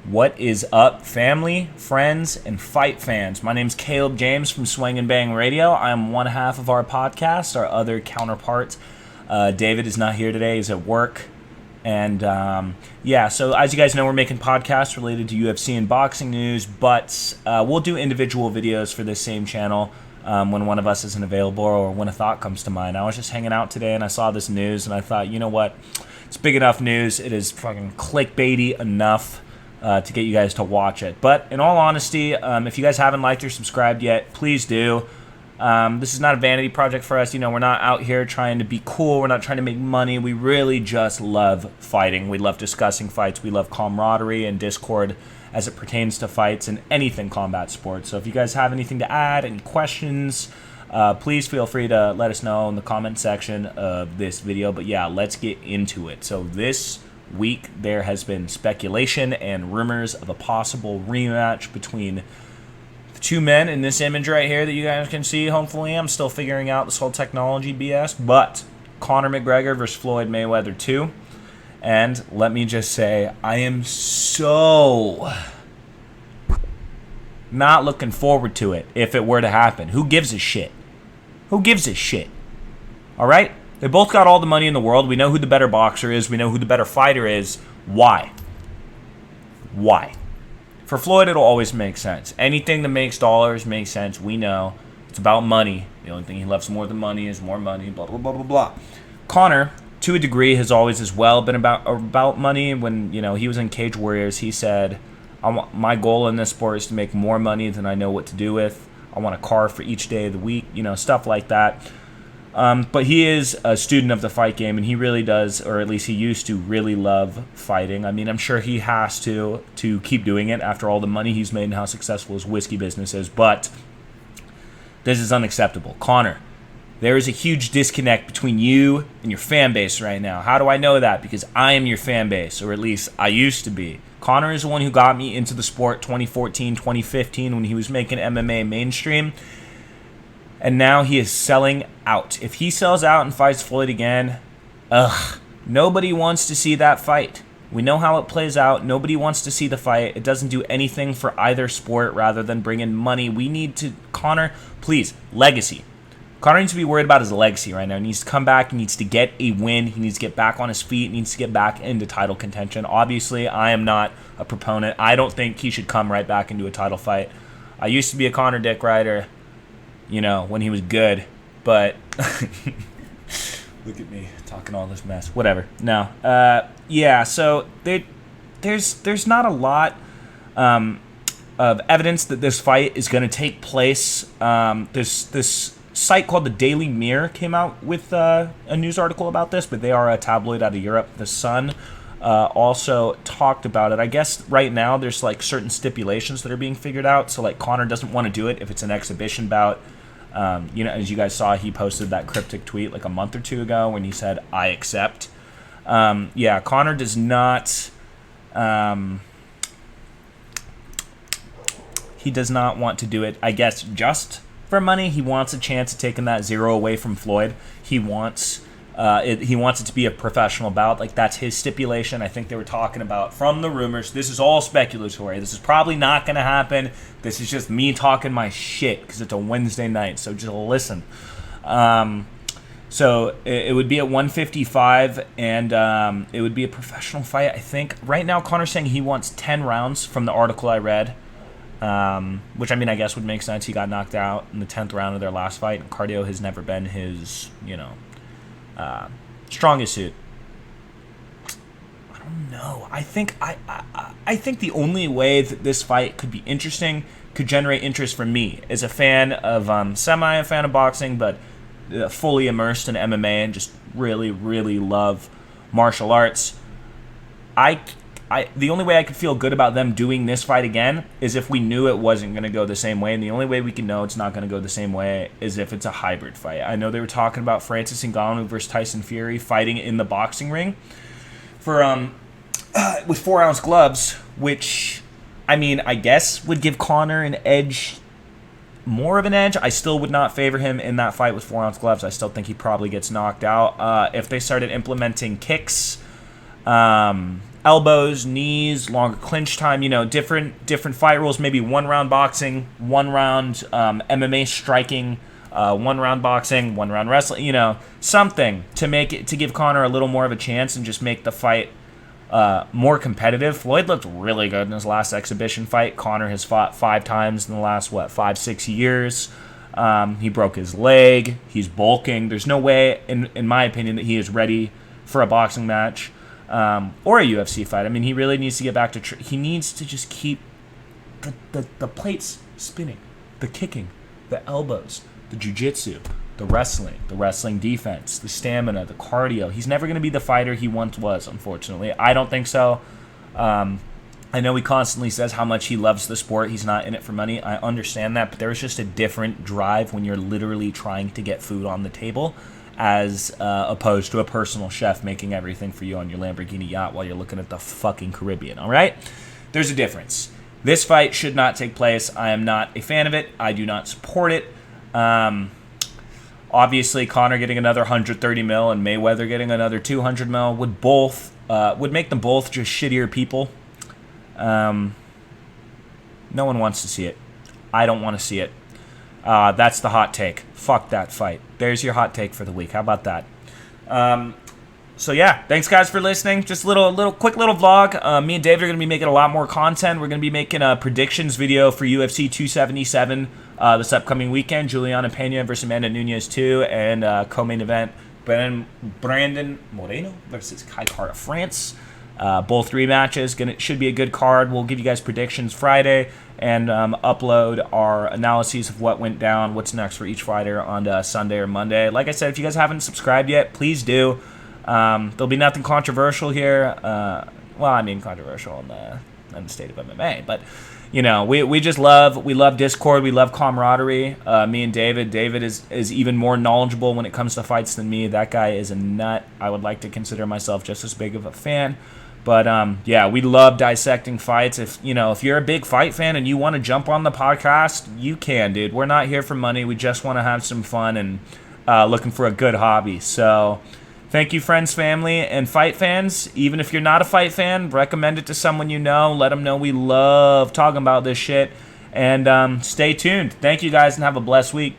What is up, family, friends, and fight fans? My name's Caleb James from Swing and Bang Radio. I am one half of our podcast. Our other counterpart, David, is not here today. He's at work. And so as you guys know, we're making podcasts related to UFC and boxing news, but we'll do individual videos for this same channel when one of us isn't available or when a thought comes to mind. I was just hanging out today and I saw this news and I thought, you know what? It's big enough news. It is fucking clickbaity enough to get you guys to watch it. But in all honesty, if you guys haven't liked or subscribed yet, please do. This is not a vanity project for us. You know, we're not out here trying to be cool. We're not trying to make money. We really just love fighting. We love discussing fights. We love camaraderie and discord as it pertains to fights and anything combat sports. So if you guys have anything to add, any questions, please feel free to let us know in the comment section of this video. But yeah, let's get into it. So this week there has been speculation and rumors of a possible rematch between the two men in this image right here that you guys can see. Hopefully, I'm still figuring out this whole technology BS, but Conor McGregor versus Floyd Mayweather 2. And let me just say, I am so not looking forward to it if it were to happen. Who gives a shit? Who gives a shit? All right? They both got all the money in the world. We know who the better boxer is. We know who the better fighter is. Why? Why? For Floyd, it'll always make sense. Anything that makes dollars makes sense. We know. It's about money. The only thing he loves more than money is more money, blah, blah, blah, blah, blah. Conor, to a degree, has always as well been about money. When, you know, he was in Cage Warriors, he said, my goal in this sport is to make more money than I know what to do with. I want a car for each day of the week, you know, stuff like that. But he is a student of the fight game, and he really does, or at least he used to, really love fighting. I mean, I'm sure he has to keep doing it after all the money he's made and how successful his whiskey business is, but this is unacceptable. Conor, there is a huge disconnect between you and your fan base right now. How do I know that? Because I am your fan base, or at least I used to be. Conor is the one who got me into the sport 2014, 2015 when he was making MMA mainstream. And now he is selling out. If he sells out and fights Floyd again, nobody wants to see that fight. We know how it plays out. Nobody wants to see the fight. It doesn't do anything for either sport rather than bring in money. We need to, Conor, please, legacy. Conor needs to be worried about his legacy right now. He needs to come back. He needs to get a win. He needs to get back on his feet. He needs to get back into title contention. Obviously, I am not a proponent. I don't think he should come right back into a title fight. I used to be a Conor dick rider, you know, when he was good, but look at me talking all this mess. Whatever. No. So there's not a lot of evidence that this fight is going to take place. This site called the Daily Mirror came out with a news article about this, but they are a tabloid out of Europe. The Sun also talked about it. I guess right now there's like certain stipulations that are being figured out. So like Conor doesn't want to do it if it's an exhibition bout. You know, as you guys saw, he posted that cryptic tweet like a month or two ago when he said, "I accept." Conor does not. He does not want to do it, I guess, just for money. He wants a chance of taking that 0 away from Floyd. He wants it to be a professional bout. Like, that's his stipulation. I think they were talking about, from the rumors, this is all speculatory. This is probably not going to happen. This is just me talking my shit because it's a Wednesday night, so just listen. So it would be at 155, and it would be a professional fight, I think. Right now, Conor's saying he wants 10 rounds from the article I read, which, I mean, I guess would make sense. He got knocked out in the 10th round of their last fight, and cardio has never been his, you know, strongest suit. I don't know. I think the only way that this fight could be interesting, could generate interest from me as a fan of semi a fan of boxing, but fully immersed in MMA and just really, really love martial arts. The only way I could feel good about them doing this fight again is if we knew it wasn't going to go the same way, and the only way we can know it's not going to go the same way is if it's a hybrid fight. I know they were talking about Francis Ngannou versus Tyson Fury fighting in the boxing ring for with 4-ounce gloves, which, I mean, I guess would give Conor an edge, more of an edge. I still would not favor him in that fight with 4-ounce gloves. I still think he probably gets knocked out. If they started implementing kicks, elbows, knees, longer clinch time, different fight rules, maybe 1-round boxing, 1-round MMA striking, 1-round boxing, 1-round wrestling, something to give Conor a little more of a chance and just make the fight more competitive. Floyd looked really good in his last exhibition fight. Conor has fought 5 times in the last, 5-6 years. He broke his leg. He's bulking. There's no way, in my opinion, that he is ready for a boxing match or a UFC fight. I mean, he really needs to get back to... he needs to just keep the plates spinning, the kicking, the elbows, the jiu-jitsu, the wrestling defense, the stamina, the cardio. He's never going to be the fighter he once was, unfortunately. I don't think so. I know he constantly says how much he loves the sport. He's not in it for money. I understand that, but there's just a different drive when you're literally trying to get food on the table as opposed to a personal chef making everything for you on your Lamborghini yacht while you're looking at the fucking Caribbean, all right? There's a difference. This fight should not take place. I am not a fan of it. I do not support it. Obviously, Conor getting another 130 mil and Mayweather getting another 200 mil would make them both just shittier people. No one wants to see it. I don't want to see it. That's the hot take. Fuck that fight. There's your hot take for the week. How about that? So yeah, thanks guys for listening. Just a quick little vlog. Me and David are going to be making a lot more content. We're going to be making a predictions video for UFC 277 this upcoming weekend. Juliana Pena versus Amanda Nunes 2, and co-main event Brandon Moreno versus Kai Kara France. Both rematches. Should be a good card. We'll give you guys predictions Friday and upload our analyses of what went down, what's next for each fighter on Sunday or Monday. Like I said, if you guys haven't subscribed yet, please do. There'll be nothing controversial here. Controversial in the state of MMA, but we love Discord, we love camaraderie. Me and David is even more knowledgeable when it comes to fights than me. That guy is a nut. I would like to consider myself just as big of a fan. But we love dissecting fights. If you're a big fight fan and you want to jump on the podcast, you can, dude. We're not here for money. We just want to have some fun and looking for a good hobby. So thank you, friends, family, and fight fans. Even if you're not a fight fan, recommend it to someone you know. Let them know we love talking about this shit. And stay tuned. Thank you, guys, and have a blessed week.